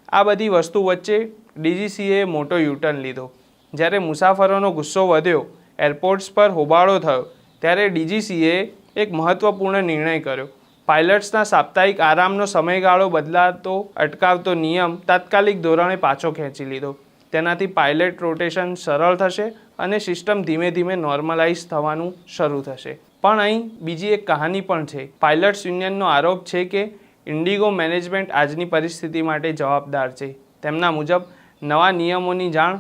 આ બધી વસ્તુ વચ્ચે ડીજીસીએ મોટો યુટર્ન લીધો। જ્યારે મુસાફરોનો ગુસ્સો વધ્યો, એરપોર્ટ્સ પર હોબાળો થયો, ત્યારે ડીજીસીએ એક મહત્વપૂર્ણ નિર્ણય કર્યો। પાયલટ્સના સાપ્તાહિક આરામનો સમયગાળો બદલાતો અટકાવતો નિયમ તાત્કાલિક ધોરણે પાછો ખેંચી લીધો। તેનાથી પાયલટ રોટેશન સરળ થશે અને સિસ્ટમ ધીમે ધીમે નોર્મલાઇઝ થવાનું શરૂ થશે। પણ અહીં બીજી એક કહાની પણ છે। પાયલટ્સ યુનિયનનો આરોપ છે કે ઇન્ડિગો મેનેજમેન્ટ આજની પરિસ્થિતિ માટે જવાબદાર છે। તેમના મુજબ નવા નિયમોની જાણ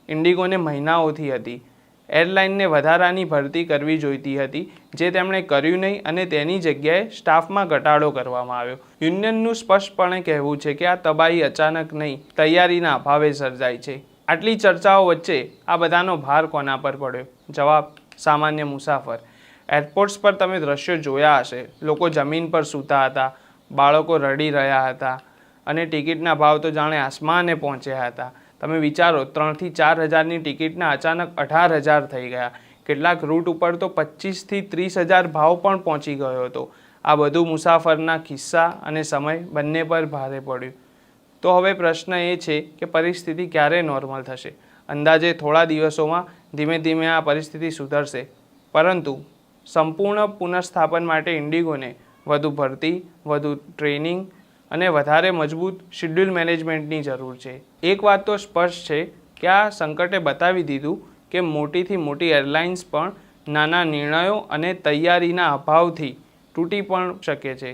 ઇન્ડિગોને મહિનાઓથી હતી। એરલાઇનને વધારાની ભરતી કરવી જોઈતી હતી, જે તેમણે કર્યું નહીં અને તેની જગ્યાએ સ્ટાફમાં ઘટાડો કરવામાં આવ્યો। યુનિયનનું સ્પષ્ટપણે કહેવું છે કે આ તબાહી અચાનક નહીં, તૈયારીના અભાવે સર્જાઈ છે। આટલી ચર્ચાઓ વચ્ચે આ બધાનો ભાર કોના પર પડ્યો? જવાબ, સામાન્ય મુસાફર। એરપોર્ટ્સ પર તમે દ્રશ્યો જોયા હશે। લોકો જમીન પર સૂતા હતા, બાળકો રડી રહ્યા હતા અને ટિકિટના ભાવ તો જાણે આસમાને પહોંચ્યા હતા। તમે વિચારો, 3 થી 4 હજારની ટિકિટના અચાનક 18,000 થઈ ગયા। કેટલાક રૂટ ઉપર તો 25 થી 30,000 ભાવ પણ પહોંચી ગયો હતો। આ બધું મુસાફરના ખિસ્સા અને સમય બંને પર ભારે પડ્યું। તો હવે પ્રશ્ન એ છે કે પરિસ્થિતિ ક્યારે નોર્મલ થશે? અંદાજે થોડા દિવસોમાં ધીમે ધીમે આ પરિસ્થિતિ સુધરશે, પરંતુ સંપૂર્ણ પુનઃસ્થાપન માટે ઇન્ડિગોને વધુ ભરતી, વધુ ટ્રેનિંગ અને વધારે મજબૂત શિડ્યુલ મેનેજમેન્ટની જરૂર છે। એક વાત તો સ્પષ્ટ છે કે આ સંકટે બતાવી દીધું કે મોટીથી મોટી એરલાઇન્સ પણ નાના નિર્ણયો અને તૈયારીના અભાવથી તૂટી પણ શકે છે।